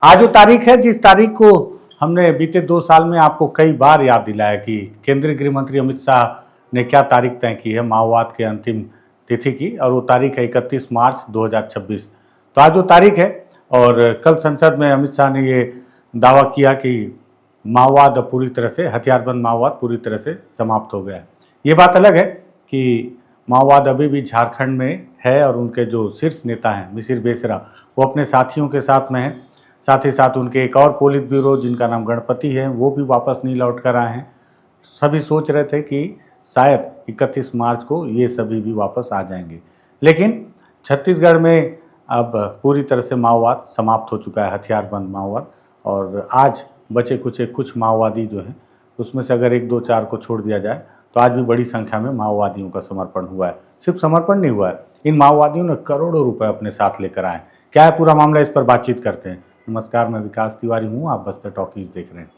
आज वो तारीख है जिस तारीख को हमने बीते 2 साल में आपको कई बार याद दिलाया कि केंद्रीय गृह मंत्री अमित शाह ने क्या तारीख तय की है माओवाद के अंतिम तिथि की, और वो तारीख है 31 मार्च 2026। तो आज वो तारीख है और कल संसद में अमित शाह ने ये दावा किया कि माओवाद अब पूरी तरह से, हथियारबंद माओवाद पूरी तरह से समाप्त हो गया है। ये बात अलग है कि माओवाद अभी भी झारखंड में है और उनके जो शीर्ष नेता हैं मिसिर बेसरा, वो अपने साथियों के साथ में हैं। साथ ही साथ उनके एक और पोलित ब्यूरो जिनका नाम गणपति है, वो भी वापस नहीं लौट कर आए हैं। सभी सोच रहे थे कि शायद 31 मार्च को ये सभी भी वापस आ जाएंगे, लेकिन छत्तीसगढ़ में अब पूरी तरह से माओवाद समाप्त हो चुका है, हथियारबंद माओवाद। और आज बचे कुछ माओवादी जो हैं, उसमें से अगर 1, 2, 4 को छोड़ दिया जाए तो आज भी बड़ी संख्या में माओवादियों का समर्पण हुआ है। सिर्फ समर्पण नहीं हुआ है, इन माओवादियों ने करोड़ों रुपए अपने साथ लेकर आए। क्या है पूरा मामला, इस पर बातचीत करते हैं। नमस्कार, मैं विकास तिवारी हूँ, आप बस्तर टॉकीज देख रहे हैं।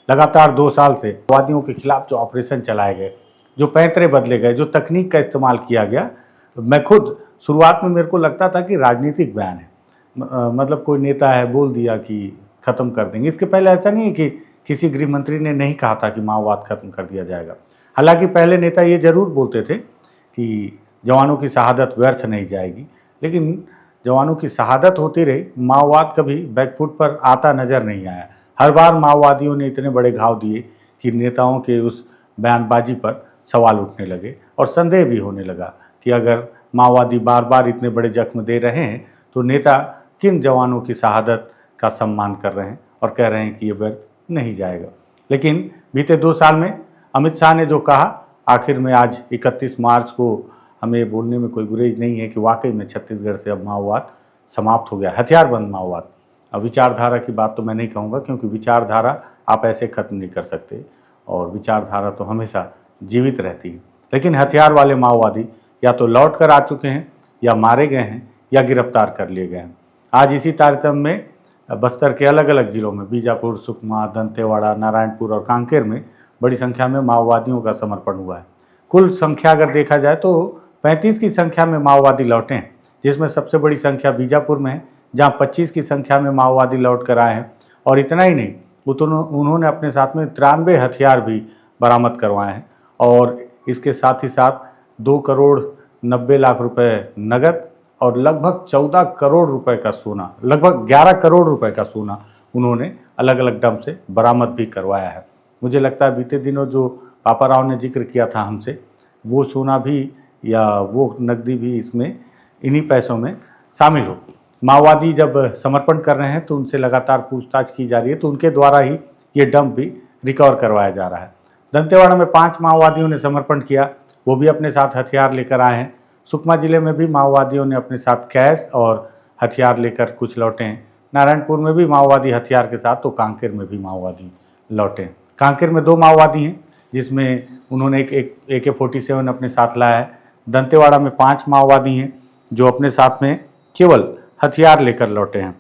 लगातार 2 साल से माओवादियों के खिलाफ जो ऑपरेशन चलाए गए, जो पैंतरे बदले गए, जो तकनीक का इस्तेमाल किया गया, मैं खुद शुरुआत में मेरे को लगता था कि राजनीतिक बयान है, मतलब कोई नेता है बोल दिया कि खत्म कर देंगे। इसके पहले ऐसा नहीं है कि किसी गृह मंत्री ने नहीं कहा था कि माओवाद खत्म कर दिया जाएगा। हालांकि पहले नेता ये जरूर बोलते थे कि जवानों की शहादत व्यर्थ नहीं जाएगी, लेकिन जवानों की शहादत होती रही, माओवाद कभी बैकफुट पर आता नजर नहीं आया। हर बार माओवादियों ने इतने बड़े घाव दिए कि नेताओं के उस बयानबाजी पर सवाल उठने लगे और संदेह भी होने लगा कि अगर माओवादी बार बार इतने बड़े जख्म दे रहे हैं तो नेता किन जवानों की शहादत का सम्मान कर रहे हैं और कह रहे हैं कि ये व्यर्थ नहीं जाएगा। लेकिन बीते 2 साल में अमित शाह ने जो कहा, आखिर में आज 31 मार्च को हमें बोलने में कोई गुरेज नहीं है कि वाकई में छत्तीसगढ़ से अब माओवाद समाप्त हो गया, हथियारबंद माओवाद। अब विचारधारा की बात तो मैं नहीं कहूँगा, क्योंकि विचारधारा आप ऐसे खत्म नहीं कर सकते और विचारधारा तो हमेशा जीवित रहती है। लेकिन हथियार वाले माओवादी या तो लौट कर आ चुके हैं, या मारे गए हैं, या गिरफ्तार कर लिए गए हैं। आज इसी तारतम्य में बस्तर के अलग अलग जिलों में बीजापुर, सुकमा, दंतेवाड़ा, नारायणपुर और कांकेर में बड़ी संख्या में माओवादियों का समर्पण हुआ है। कुल संख्या अगर देखा जाए तो 35 की संख्या में माओवादी लौटे हैं, जिसमें सबसे बड़ी संख्या बीजापुर में है, जहां 25 की संख्या में माओवादी लौट कर आए हैं। और इतना ही नहीं, उन्होंने अपने साथ में 93 हथियार भी बरामद करवाए हैं और इसके साथ ही साथ 2 करोड़ 90 लाख रुपए नगद और लगभग 14 करोड़ रुपए का सोना, लगभग 11 करोड़ रुपए का सोना उन्होंने अलग अलग ढंग से बरामद भी करवाया है। मुझे लगता है बीते दिनों जो पापा राव ने जिक्र किया था हमसे, वो सोना भी या वो नकदी भी इसमें इन्हीं पैसों में शामिल हो। माओवादी जब समर्पण कर रहे हैं तो उनसे लगातार पूछताछ की जा रही है, तो उनके द्वारा ही ये डंप भी रिकवर करवाया जा रहा है। दंतेवाड़ा में 5 माओवादियों ने समर्पण किया, वो भी अपने साथ हथियार लेकर आए हैं। सुकमा जिले में भी माओवादियों ने अपने साथ कैश और हथियार लेकर कुछ लौटे हैं। नारायणपुर में भी माओवादी हथियार के साथ, तो कांकेर में भी माओवादी लौटे हैं। कांकेर में 2 माओवादी हैं, जिसमें उन्होंने एक AK-47 अपने साथ लाया है। दंतेवाड़ा में 5 माओवादी हैं जो अपने साथ में केवल हथियार लेकर लौटे हैं।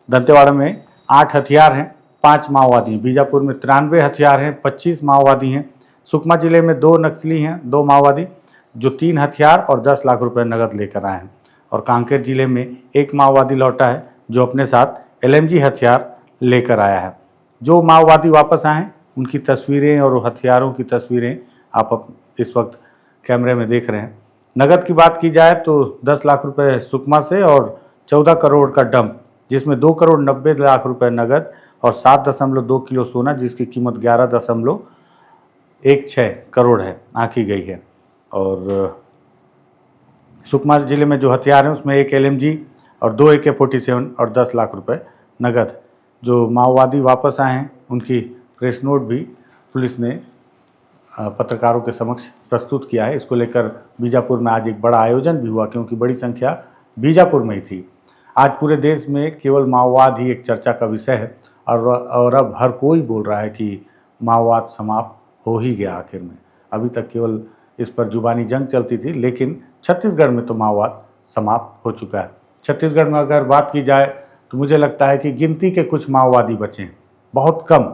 दंतेवाड़ा में 8 हथियार हैं, 5 माओवादी हैं। बीजापुर में 93 हथियार हैं, 25 माओवादी हैं। सुकमा जिले में 2 नक्सली हैं, 2 माओवादी, जो 3 हथियार और 10 लाख रुपए नगद लेकर आए हैं। और कांकेर जिले में 1 माओवादी लौटा है जो अपने साथ LMG हथियार लेकर आया है। जो माओवादी वापस आए हैं उनकी तस्वीरें और हथियारों की तस्वीरें आप इस वक्त कैमरे में देख रहे हैं। नगद की बात की जाए तो 10 लाख रुपए सुकमा से और 14 करोड़ का डंप, जिसमें 2 करोड़ 90 लाख रुपए नगद और 7.2 किलो सोना, जिसकी कीमत 11.16 करोड़ है, आंकी गई है। और सुकमा जिले में जो हथियार हैं उसमें 1 LMG और 2 AK-47 और 10 लाख रुपए नगद। जो माओवादी वापस आए हैं उनकी प्रेस नोट भी पुलिस ने पत्रकारों के समक्ष प्रस्तुत किया है। इसको लेकर बीजापुर में आज एक बड़ा आयोजन भी हुआ, क्योंकि बड़ी संख्या बीजापुर में ही थी। आज पूरे देश में केवल माओवाद ही एक चर्चा का विषय है और अब हर कोई बोल रहा है कि माओवाद समाप्त हो ही गया आखिर में। अभी तक केवल इस पर जुबानी जंग चलती थी, लेकिन छत्तीसगढ़ में तो माओवाद समाप्त हो चुका है। छत्तीसगढ़ में अगर बात की जाए तो मुझे लगता है कि गिनती के कुछ माओवादी बचे हैं, बहुत कम,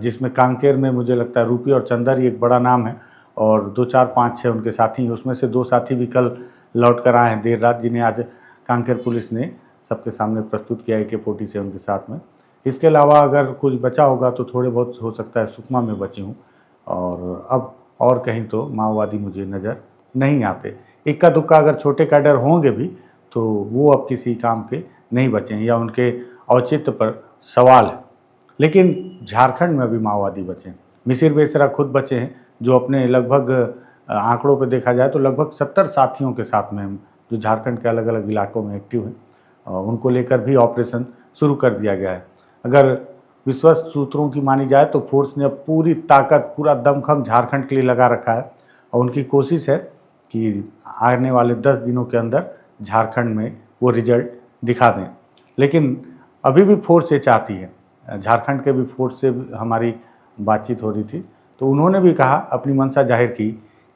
जिसमें कांकेर में मुझे लगता है रूपी और चंदर ही एक बड़ा नाम है, और 2, 4, 5, 6 उनके साथी हैं। उसमें से 2 साथी भी कल लौट कर आए हैं देर रात, जिन्हें आज कांकेर पुलिस ने सबके सामने प्रस्तुत किया AK-47 के साथ में। इसके अलावा अगर कुछ बचा होगा तो थोड़े बहुत हो सकता है सुकमा में बचे हूँ, और अब और कहीं तो माओवादी मुझे नज़र नहीं आते। इक्का दुक्का अगर छोटे कैडर होंगे भी तो वो अब किसी काम के नहीं बचे हैं या उनके औचित्य पर सवाल है। लेकिन झारखंड में भी माओवादी बचे हैं। मिसिर बेसरा खुद बचे हैं, जो अपने लगभग आंकड़ों पर देखा जाए तो लगभग 70 साथियों के साथ में जो झारखंड के अलग अलग इलाकों में एक्टिव हैं, उनको लेकर भी ऑपरेशन शुरू कर दिया गया है। अगर विश्वस्त सूत्रों की मानी जाए तो फोर्स ने अब पूरी ताकत, पूरा दमखम झारखंड के लिए लगा रखा है और उनकी कोशिश है कि आने वाले 10 दिनों के अंदर झारखंड में वो रिजल्ट दिखा दें। लेकिन अभी भी फोर्स ये चाहती है, झारखंड के भी फोर्स से हमारी बातचीत हो रही थी तो उन्होंने भी कहा, अपनी मंशा जाहिर की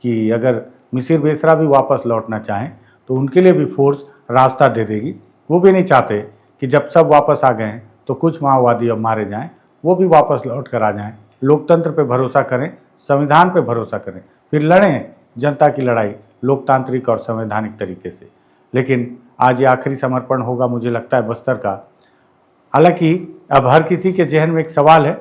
कि अगर मिसिर बेसरा भी वापस लौटना चाहें तो उनके लिए भी फोर्स रास्ता दे देगी। वो भी नहीं चाहते कि जब सब वापस आ गए हैं तो कुछ माओवादी अब मारे जाएं, वो भी वापस लौट कर आ जाएं। लोकतंत्र पे भरोसा करें, संविधान पे भरोसा करें, फिर लड़ें जनता की लड़ाई लोकतांत्रिक और संवैधानिक तरीके से। लेकिन आज ये आखिरी समर्पण होगा मुझे लगता है बस्तर का। हालांकि अब हर किसी के जहन में एक सवाल है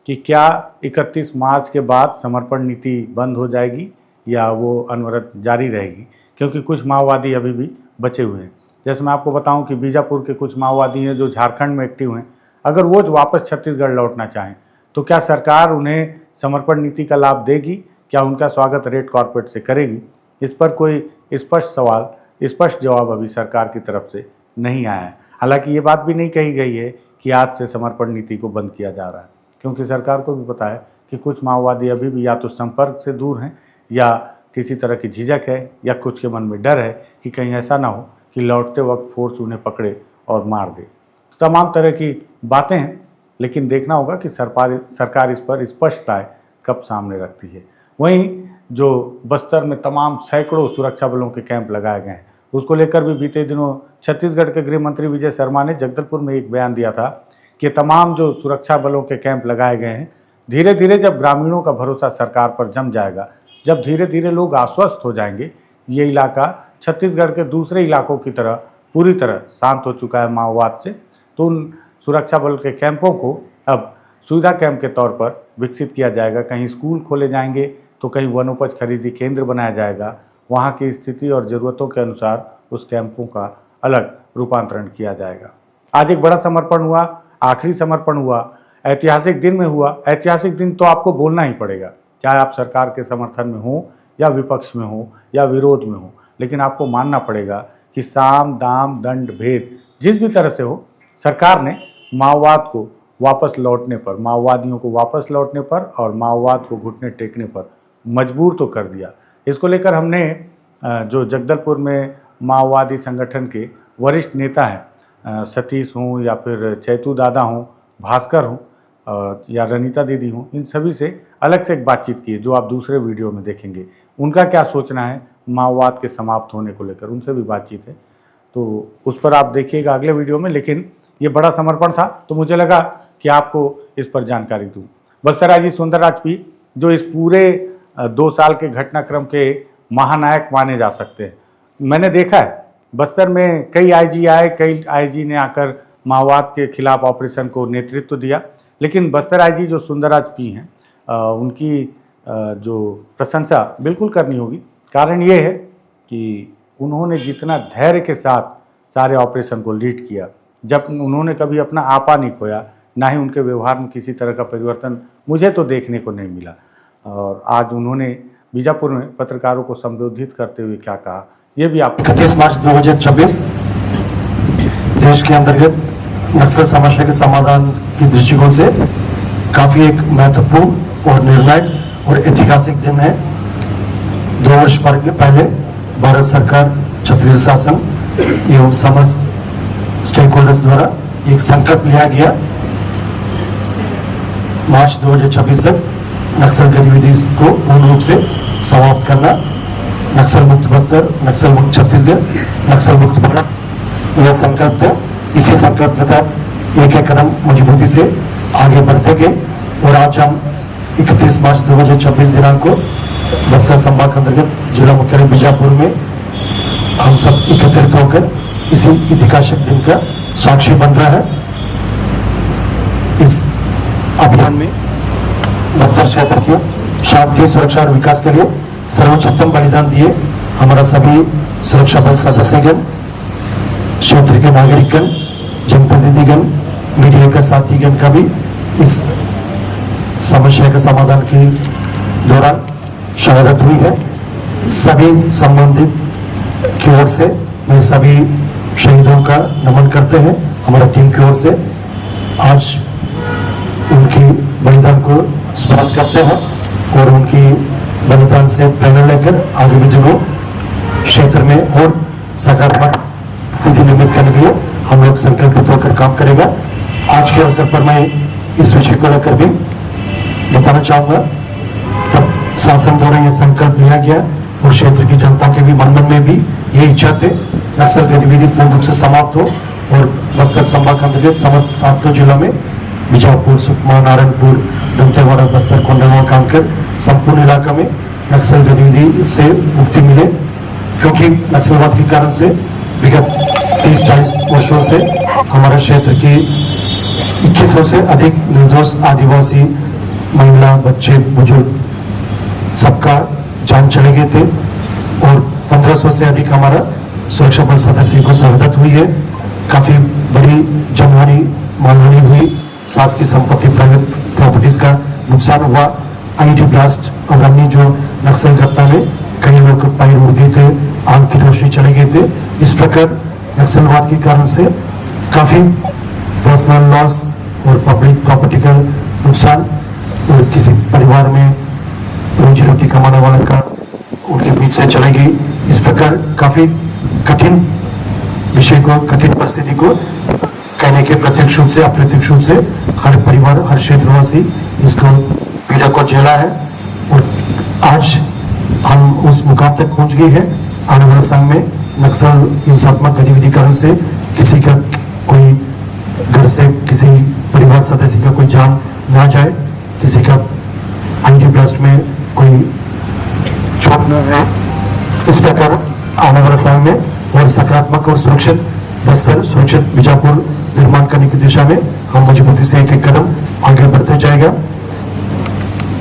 कि क्या 31 मार्च के बाद समर्पण नीति बंद हो जाएगी या वो अनवरत जारी रहेगी, क्योंकि कुछ माओवादी अभी भी बचे हुए हैं। जैसे मैं आपको बताऊं कि बीजापुर के कुछ माओवादी हैं जो झारखंड में एक्टिव हैं, अगर वो वापस छत्तीसगढ़ लौटना चाहें तो क्या सरकार उन्हें समर्पण नीति का लाभ देगी, क्या उनका स्वागत रेड कॉर्पोरेट से करेगी? इस पर कोई स्पष्ट जवाब अभी सरकार की तरफ से नहीं आया है। हालांकि ये बात भी नहीं कही गई है कि आज से समर्पण नीति को बंद किया जा रहा है, क्योंकि सरकार को भी पता है कि कुछ माओवादी अभी भी या तो संपर्क से दूर हैं या किसी तरह की झिझक है या कुछ के मन में डर है कि कहीं ऐसा ना हो कि लौटते वक्त फोर्स उन्हें पकड़े और मार दे। तो तमाम तरह की बातें हैं, लेकिन देखना होगा कि सरकार इस पर स्पष्ट राय कब सामने रखती है। वहीं जो बस्तर में तमाम सैकड़ों सुरक्षा बलों के कैंप लगाए गए हैं, उसको लेकर भी बीते दिनों छत्तीसगढ़ के गृह मंत्री विजय शर्मा ने जगदलपुर में एक बयान दिया था कि तमाम जो सुरक्षा बलों के कैंप लगाए गए हैं, धीरे धीरे जब ग्रामीणों का भरोसा सरकार पर जम जाएगा, जब धीरे धीरे लोग आश्वस्त हो जाएंगे, ये इलाका छत्तीसगढ़ के दूसरे इलाकों की तरह पूरी तरह शांत हो चुका है माओवाद से, तो उन सुरक्षा बल के कैंपों को अब सुविधा कैंप के तौर पर विकसित किया जाएगा। कहीं स्कूल खोले जाएंगे तो कहीं वनोपज खरीदी केंद्र बनाया जाएगा। वहाँ की स्थिति और ज़रूरतों के अनुसार उस कैंपों का अलग रूपांतरण किया जाएगा। आज एक बड़ा समर्पण हुआ, आखिरी समर्पण हुआ, ऐतिहासिक दिन में हुआ। ऐतिहासिक दिन तो आपको बोलना ही पड़ेगा, चाहे आप सरकार के समर्थन में हो या विपक्ष में हो या विरोध में हो, लेकिन आपको मानना पड़ेगा कि साम दाम दंड भेद जिस भी तरह से हो, सरकार ने माओवाद को वापस लौटने पर, माओवादियों को वापस लौटने पर और माओवाद को घुटने टेकने पर मजबूर तो कर दिया। इसको लेकर हमने जो जगदलपुर में माओवादी संगठन के वरिष्ठ नेता हैं, सतीश हों या फिर चैतू दादा हों, भास्कर हों या रनीता दीदी हों, इन सभी से अलग से एक बातचीत की है जो आप दूसरे वीडियो में देखेंगे। उनका क्या सोचना है माओवाद के समाप्त होने को लेकर, उनसे भी बातचीत है, तो उस पर आप देखिएगा अगले वीडियो में। लेकिन ये बड़ा समर्पण था तो मुझे लगा कि आपको इस पर जानकारी दूँ। बस्तराजी सुंदरराज पी जो इस पूरे 2 साल के घटनाक्रम के महानायक माने जा सकते हैं। मैंने देखा है बस्तर में कई आईजी ने आकर माओवाद के खिलाफ ऑपरेशन को नेतृत्व दिया, लेकिन बस्तर आईजी जो सुंदरराज पी हैं, उनकी जो प्रशंसा बिल्कुल करनी होगी। कारण ये है कि उन्होंने जितना धैर्य के साथ सारे ऑपरेशन को लीड किया, जब उन्होंने कभी अपना आपा नहीं खोया, ना ही उनके व्यवहार में किसी तरह का परिवर्तन मुझे तो देखने को नहीं मिला। और आज उन्होंने बीजापुर में पत्रकारों को संबोधित करते हुए क्या कहा, ये भी आप 31 मार्च 2026 देश के अंतर्गत नक्सल समस्या के समाधान की दृष्टिकोण से काफी एक महत्वपूर्ण और निर्णायक और ऐतिहासिक दिन है। 2 वर्ष पहले भारत सरकार, छत्तीसगढ़ शासन एवं समस्त स्टेक होल्डर्स द्वारा एक संकल्प लिया गया, मार्च 2026 तक नक्सल गतिविधि को पूर्ण रूप से समाप्त करना, नक्सल मुक्त बस्तर, नक्सल मुक्त छत्तीसगढ़, नक्सल मुक्त भारत, यह संकल्प था। इसी संकल्प के तहत एक एक कदम मजबूती से आगे बढ़ते गए और आज हम 31 मार्च 2026 दिनांक को बस्तर संभाग के अंतर्गत जिला मुख्यालय बीजापुर में हम सब एकत्रित होकर इसी ऐतिहासिक दिन का साक्षी बन रहा है। इस अभियान में बस्तर क्षेत्र के शांति सुरक्षा और विकास के लिए सर्वोच्चतम बलिदान दिए हमारा सभी सुरक्षा बल सदस्यगण, क्षेत्र के नागरिकगण, जनप्रतिनिधिगण, मीडिया के साथीगण का भी इस समस्या के समाधान के दौरान शहादत हुई है। सभी संबंधित की ओर से मैं सभी शहीदों का नमन करते हैं। हमारा टीम की ओर से आज उनकी बलिदान को स्मरण करते हैं और उनकी बलिदान से प्रेरणा लेकर आगामी दिनों क्षेत्र में और सकारात्मक स्थिति निर्मित करने के लिए हम लोग संकल्पित होकर काम करेगा। आज के अवसर पर मैं इस विषय को लेकर भी बताना चाहूंगा। तब शासन द्वारा यह संकल्प लिया गया और क्षेत्र की जनता के भी मन में भी ये इच्छा थे नक्सल गतिविधि पूर्ण रूप से समाप्त हो और बस्तर संभाग के अंतर्गत समस्त 7 जिलों में बीजापुर, सुकमा, नारायणपुर, दंतेवाड़ा, बस्तर, कोंडागांव, कांकेर संपूर्ण इलाका में नक्सल गतिविधि से मुक्ति मिले, क्योंकि नक्सलवाद के कारण से विगत 30-40 वर्षों से हमारे क्षेत्र की 2100 से अधिक निर्दोष आदिवासी महिला, बच्चे, बुजुर्ग सबका जान चले गए थे और 1500 से अधिक हमारा सुरक्षा बल सदस्य को शहादत हुई है। काफी बड़ी जनहानि, मानहानि हुई, सास की संपत्ति, प्राइवेट प्रॉपर्टीज का नुकसान हुआ। आईडी ब्लास्ट और अन्य जो नक्सल घटना में कई लोग पैर उड़ गए थे, आंख की रोशनी चले गए थे। इस प्रकार नक्सलवाद के कारण से काफी पर्सनल लॉस और पब्लिक प्रॉपर्टी का नुकसान और किसी परिवार में रोजी रोटी कमाने वाले का उनके बीच से चले गई। इस प्रकार काफी कठिन विषय को, कठिन परिस्थिति को कहने के प्रत्यक्ष रूप से अप्रत्यक्ष रूप से हर परिवार, हर क्षेत्रवासी इसको पीड़ा को झेला है और आज हम उस मुकाम तक पहुंच गए हैं। आने वाले समय में नक्सल हिंसात्मक गतिविधि कारण से किसी का कोई घर से किसी परिवार सदस्य का कोई जान ना जाए, किसी का आईडी ब्लास्ट में कोई चोट न है। इस प्रकार आने वाले समय में और सकारात्मक और सुरक्षित बस्तर, सुरक्षित बीजापुर निर्माण करने की दिशा में हम मजबूती से एक एक कदम आगे बढ़ते जाएगा।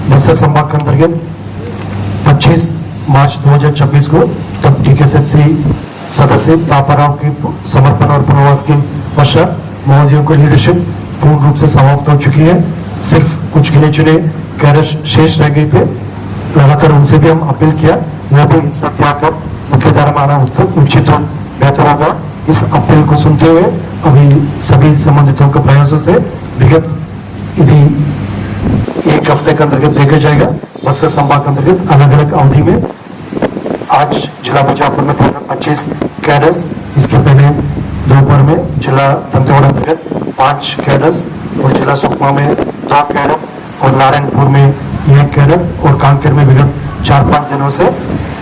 बस्तर संभाग के अंतर्गत 25 मार्च 2026 को तब DKSC सदस्य पापाराव के समर्पण और पुनर्वास के पश्चात महोदयों की लीडरशिप पूर्ण रूप से समाप्त हो चुकी है। सिर्फ कुछ गिने चुने कैडर शेष रह गए थे। लगातार उनसे भी हम अपील किया, वह भी हिंसा त्याग कर मुख्य धारा में आना उचित और बेहतर होगा। इस अपील को सुनते हुए अभी सभी संबंधितों के प्रयासों से विगत यदि एक हफ्ते के अंतर्गत देखा जाएगा, बस्तर संभाग के अंतर्गत अलग अलग अवधि में आज जिला बीजापुर में 25 कैडर्स, इसके पहले दोपहर में जिला दंतेवाड़ा अंतर्गत 5 कैडर्स और जिला सुकमा में 2 कैडर और नारायणपुर में 1 कैडर और कांकेर में विगत 4-5 दिनों से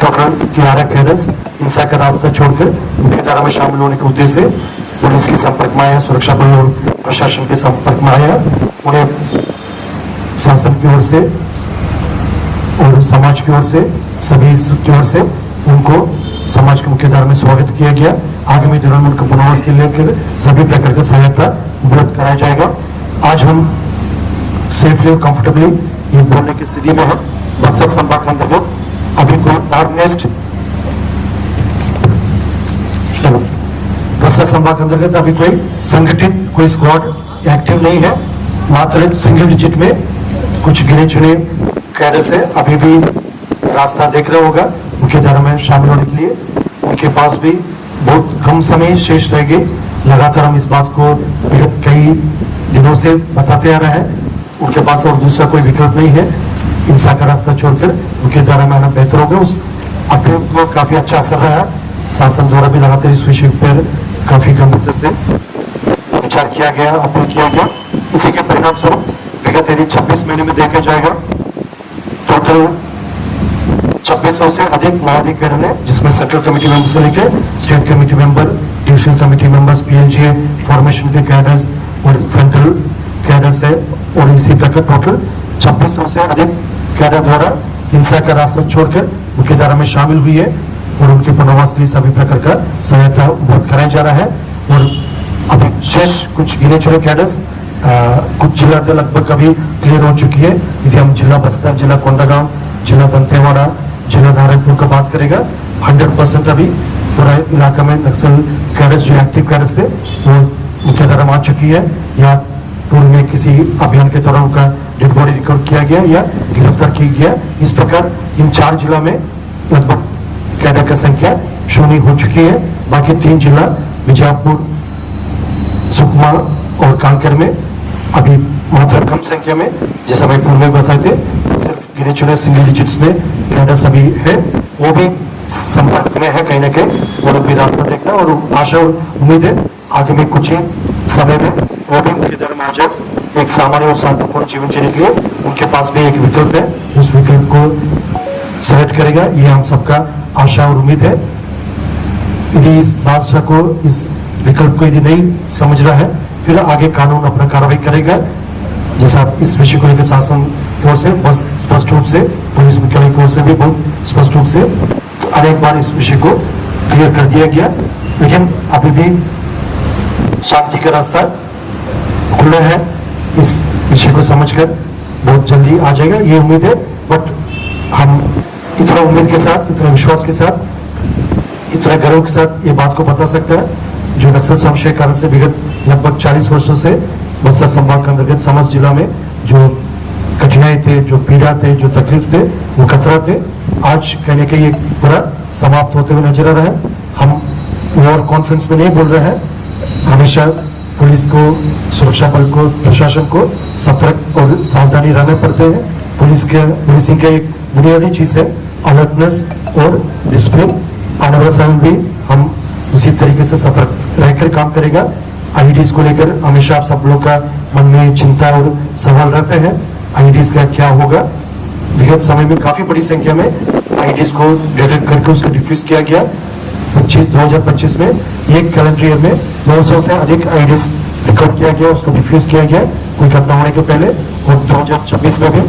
टोटल 11 कैडर्स हिंसा का रास्ता छोड़कर मुख्य धारा में शामिल होने के उद्देश्य से पुलिस के संपर्क में आया, सुरक्षा बल और प्रशासन के संपर्क में आया। उन्हें शासन की ओर से और समाज की ओर से, सभी की ओर से उनको समाज के मुख्य धारा में स्वागत किया गया। आगामी दिनों में उनके पुनर्वास के लेकर सभी प्रकार की सहायता उपलब्ध कराया जाएगा। आज हम सेफली और कंफर्टेबली ये बोलने की स्थिति में है। बस्तर संभाग के अंतर्गत अभी कोई ऑर्गेनाइज्ड बस्तर संभाग के अंतर्गत अभी कोई संगठित कोई स्क्वाड एक्टिव नहीं है। मात्र सिंगल डिजिट में कुछ गिने चुने कैडर से अभी भी रास्ता देख रहा होगा मुख्य धारा में शामिल होने के लिए। उनके पास भी बहुत कम समय शेष रह गए। लगातार हम इस बात को विगत कई दिनों से बताते आ रहे हैं। उनके पास और दूसरा कोई विकल्प नहीं है। हिंसा का रास्ता छोड़कर मुख्य धारा में आना बेहतर होगा। उस अपील को काफी अच्छा असर रहा है। शासन द्वारा भी लगातार इस विषय पर काफी गंभीरता से विचार किया गया, अपील किया गया। इसी के परिणाम स्वरूप विगत यदि 26 महीने में देखा जाएगा टोटल 2600 से अधिक महाधिकारी ने, जिसमें सेंट्रल कमेटी मेंबर से लेकर state committee member, divisional committee members, PLGA formation के कैडर्स और फ्रंटल कैडर्स है और इसी प्रकार टोटल 2600 से अधिक कैडर द्वारा हिंसा का रास्ता छोड़कर मुख्य धारा में शामिल हुई है और उनके पुनर्वास के लिए सभी प्रकार का सहायता उपलब्ध कराया जा रहा है। और अभी शेष कुछ गिने चुने कैडर्स कुछ जिला तो लगभग अभी क्लियर हो चुकी है। यदि हम जिला बस्तर, जिला कोंडागांव, जिला दंतेवाड़ा, जिला नारायणपुर का बात करेगा, 100% अभी पूरा इलाका में नक्सल कैडेट्स जो एक्टिव कैडेट्स थे वो मुख्य धारा में आ चुकी है, या पूर्व में किसी अभियान के दौरान उनका डेड बॉडी रिकवर किया गया या गिरफ्तार किया गया। इस प्रकार इन 4 जिला में लगभग कैडेट की संख्या शून्य हो चुकी है। बाकी 3 जिला बीजापुर, सुकमा और कांकेर में अभी मात्र कम संख्या में, जैसा मैं पूर्व में बताए थे, सिर्फ गिने चुने सिंगल डिजिट्स में कैडेट्स अभी है, वो भी संपर्क में है कहीं ना कहीं, वो लोग भी रास्ता देखना और आशा और उम्मीद है आगे में कुछ ही समय में वो भी उनके धर्म आ जाए एक सामान्य और शांतिपूर्ण जीवन जीने के लिए उनके पास भी एक विकल्प है, उस विकल्प को सेलेक्ट करेगा, ये हम सबका आशा और उम्मीद है। यदि इस बादशाह को, इस विकल्प को यदि नहीं समझ रहा है, फिर आगे कानून अपना कार्रवाई करेगा। जैसा इस विषय को लेकर शासन की ओर से बहुत स्पष्ट रूप से, पुलिस मुख्यालय की ओर से भी बहुत स्पष्ट रूप से अनेक बार इस विषय को क्लियर कर दिया गया, लेकिन अभी भी शांति का रास्ता खुला है। इस विषय को समझकर बहुत जल्दी आ जाएगा, ये उम्मीद है। बट हम इतना उम्मीद के साथ, इतना विश्वास के साथ, इतना गर्व के साथ ये बात को बता सकता है, जो नक्सल संशय कारण से विगत लगभग 40 वर्षों से बस्तर संभाग के अंतर्गत समस्त जिला में जो कठिनाई थे, जो पीड़ा थे, जो तकलीफ थे, वो खतरा थे, आज कहने के ये पूरा समाप्त होते हुए नजर आ रहा है। हम ओवर कॉन्फिडेंस में नहीं बोल रहे हैं, हमेशा पुलिस को, सुरक्षा बल को, प्रशासन को सतर्क और सावधानी रहने पड़ते हैं। पुलिसिंग का एक बुनियादी चीज है अलर्टनेस और डिसिप्लिन। आने वाले समय में भी हम उसी तरीके से सतर्क रहकर काम करेगा। आईडीज को लेकर हमेशा आप सब लोग का मन में चिंता और सवाल रहते हैं, आईडीज का क्या होगा। विगत समय में काफी बड़ी संख्या में आईडीज को डिटेक्ट करके उसको डिफ्यूज किया गया। 2025 में एक कैलेंडर ईयर में 900 से अधिक आईडीज रिकॉर्ड किया गया, उसको डिफ्यूज किया गया कोई घटना होने के पहले। और 2026 में भी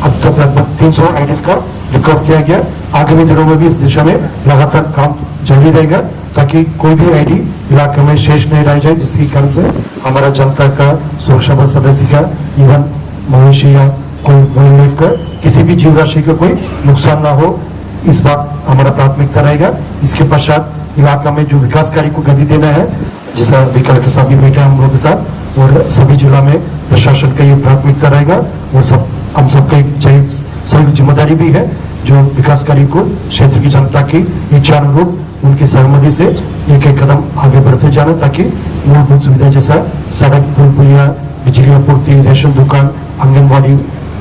अब तक लगभग 300 आईडीज का रिकॉर्ड किया गया। आगामी दिनों में भी इस दिशा में लगातार काम जारी रहेगा, ताकि कोई भी आईडी इलाके में शेष नहीं रह जाए, जिसके कारण से हमारा जनता का, सुरक्षा बल सदस्य का, इवन मवेशी या कोई वाइल्ड लाइफ का, किसी भी जीव राशि का कोई नुकसान ना हो, इस बात हमारा प्राथमिकता रहेगा। इसके पश्चात इलाका में जो विकास कार्य को गति देना है, जैसा अभी कलेक्टर साहब भी बैठे हम लोग के साथ, और सभी जिला में प्रशासन का ये प्राथमिकता रहेगा। वो सब हम सबका एक संयुक्त जिम्मेदारी भी है, जो विकास कार्य को क्षेत्र की जनता की इच्छा अनुरूप उनकी सहमति से एक एक कदम आगे बढ़ते जाना, ताकि मूलभूत सुविधा जैसा सड़क, पुल पुलिया, बिजली आपूर्ति, रेशन दुकान, आंगनबाड़ी,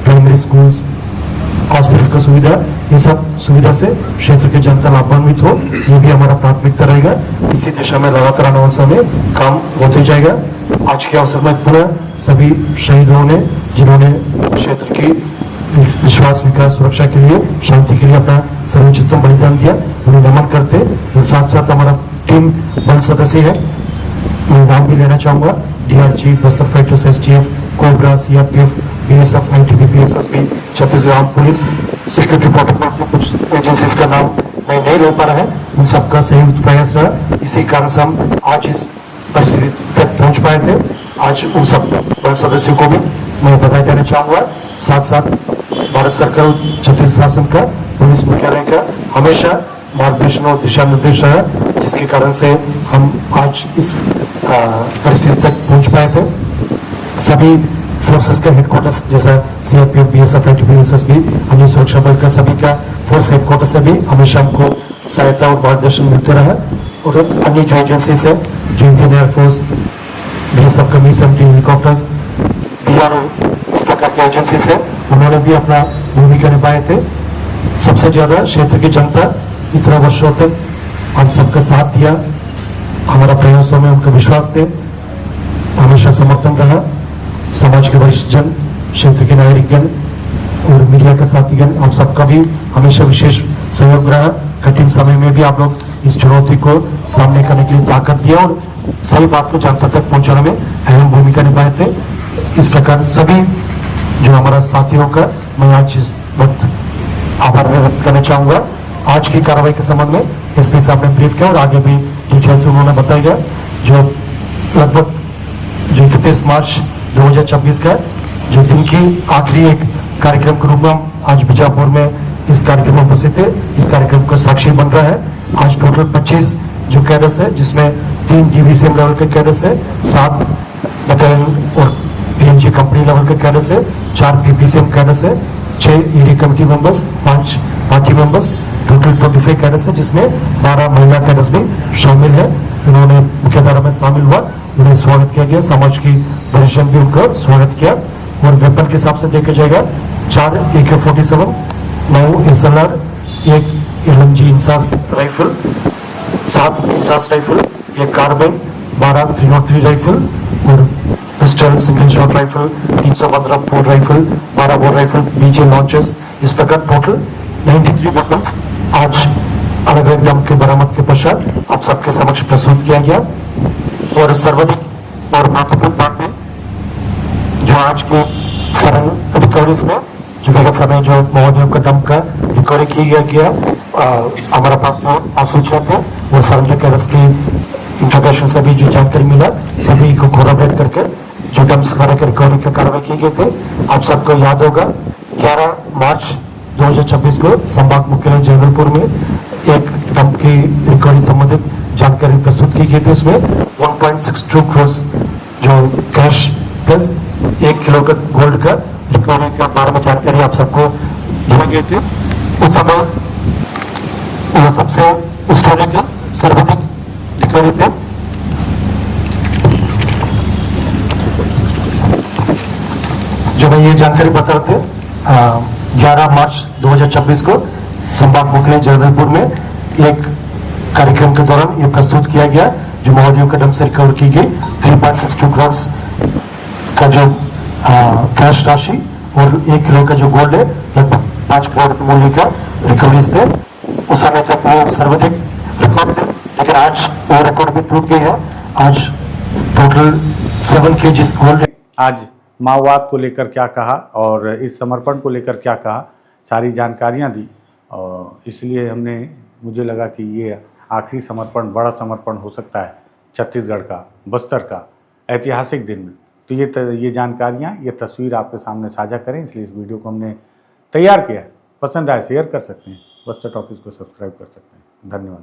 प्राइमरी स्कूल्स, हॉस्पिटल का सुविधा, ये सब सुविधा से क्षेत्र की जनता लाभान्वित हो, ये भी हमारा प्राथमिकता रहेगा। इसी दिशा में लगातार आने वाले समय काम होते जाएगा। आज के अवसर में पुनः सभी शहीदों ने, जिन्होंने क्षेत्र की विश्वास, विकास, सुरक्षा के लिए, शांति के लिए अपना सर्वोच्चतम बलिदान दिया, उन्हें नमन करते। और साथ साथ हमारा टीम बल सदस्य है, मैं नाम भी लेना चाहूंगा, DRG, Bastar fighters, STF, cobra, CRPF, BSF, ITBP, SSB, Chhattisgarh arm police, security protocol से कुछ एजेंसीज का नाम मैं नहीं ले पा रहा है, उन सबका संयुक्त प्रयास रहा। इसी कारण से हम आज इस परिस्थिति तक पहुंच पाए थे। आज उन सब बल सदस्यों को भी मैं बधाई देना चाहूंगा। साथ साथ भारत सरकार, छत्तीसगढ़ शासन का, पुलिस मुख्यालय का हमेशा मार्गदर्शन और दिशा निर्देश रहा, जिसके कारण से हम आज इस परिस्थिति तक पहुंच पाए थे। सभी फोर्सेस का हेडक्वार्टर्स जैसा सीआरपीएफ, बीएसएफ, आईटीबीपी, एसएसबी, अन्य सुरक्षा बल का सभी का फोर्स हेडक्वार्टर से भी हमेशा हमको सहायता और मार्गदर्शन मिलते रहा। और अन्य जो एजेंसीज है, जो इंडियन एयरफोर्स, बीएसएफ का मी-17 हेलीकॉप्टर्स, बीआरओ, इस प्रकार के एजेंसीज है, उन्होंने भी अपना भूमिका निभाए थे। सबसे ज्यादा क्षेत्र की जनता इतना वर्षों तक हम सबका साथ दिया, हमारा प्रयासों में उनका विश्वास थे, हमेशा समर्थन रहा। समाज के वरिष्ठ जन, क्षेत्र के नागरिकगण और मीडिया के साथीगण, हम सबका भी हमेशा विशेष सहयोग रहा। कठिन समय में भी आप लोग इस चुनौती को सामने करने के लिए ताकत दिया और सही बात को जनता तक पहुंचाने में अहम भूमिका निभाए थे। इस प्रकार सभी जो हमारा साथियों का मैं आज इस वक्त आभार व्यक्त करना चाहूंगा। आज की कार्रवाई के संबंध में एसपी साहब ने ब्रीफ किया और आगे भी डिटेल से उन्होंने बताया, जो लगभग जो 31 मार्च 2024 का जो दिन की आखिरी एक कार्यक्रम के रूप में हम आज बीजापुर में इस कार्यक्रम में उपस्थित है। इस कार्यक्रम का साक्षी बन रहा है। आज टोटल 25 जो कैडेट्स है, जिसमें 3 DVCM लेवल के कैडेट्स है, 7 बटालियन और PNG कंपनी लेवल के कैडेट्स है, 4 PPCM कैडेट्स है, 6 ED committee members, 5 party members, total 25 cadets है, जिसमें 12 महिला कैडेट्स भी शामिल है। उन्होंने मुख्य धारा में शामिल हुआ, उन्हें स्वागत किया गया, समाज की वरिष्ठ भी उनका स्वागत किया। और वेपन के हिसाब से देखा जाएगा 4 AK-47, 9 SLR, 1 LMG INSAS rifle, 7 INSAS rifle, 1 carbine, 12 303 rifle और pistol, single shot rifle, 315 bore rifle, 12 bore rifle, BJ launchers, इस प्रकार टोटल 93 वेपन्स आज अलग अलग नाम के बरामद के पश्चात आप सबके समक्ष प्रस्तुत किया गया। और सर्वाधिक और महत्वपूर्ण बात है जो आज के सरल रिकवरीज में जो विगत समय जो महोदयों का डंप का रिकवरी किया गया, हमारे पास जो सूचना थे वो सरेंडर कैडेट्स की इंटरप्रेशन से भी जो जानकारी मिला, सभी को कोऑर्डिनेट करके जो डंप्स वगैरह के रिकवरी के कार्रवाई किए गए थे। आप सबको याद होगा 11 मार्च 2026 को संभाग मुख्यालय जबलपुर में एक डंप की रिकवरी संबंधित जानकारी प्रस्तुत की गई थी। उसमें 1.62 करोड़ जो कैश प्लस 1 किलो का गोल्ड का रिकवरी के बारे में जानकारी आप सबको दिए गए थे। उस समय वो सबसे स्टोरी के सर्वाधिक रिकवरी थे। जो मैं ये जानकारी बता रहे थे 11 मार्च 2026 को संभाग मुख्यालय जबलपुर में एक कार्यक्रम के दौरान ये प्रस्तुत किया गया जो महोदयों का डंप से रिकवर की गई 3.62 करोड़ का जो कैश राशि और 1 किलो का जो गोल्ड है लगभग 5 करोड़ के मूल्य का रिकवरी थे। उस समय तक वो सर्वाधिक रिकॉर्ड थे, लेकिन आज वो रिकॉर्ड भी टूट गई है। आज टोटल 7 kg गोल्ड। आज माओवाद को लेकर क्या कहा और इस समर्पण को लेकर क्या कहा, सारी जानकारियां दी। और इसलिए मुझे लगा कि ये आखिरी समर्पण, बड़ा समर्पण हो सकता है छत्तीसगढ़ का, बस्तर का ऐतिहासिक दिन में। तो ये जानकारियां, ये तस्वीर आपके सामने साझा करें, इसलिए इस वीडियो को हमने तैयार किया है। पसंद आए शेयर कर सकते हैं, बस्तर टॉकीज को सब्सक्राइब कर सकते हैं। धन्यवाद।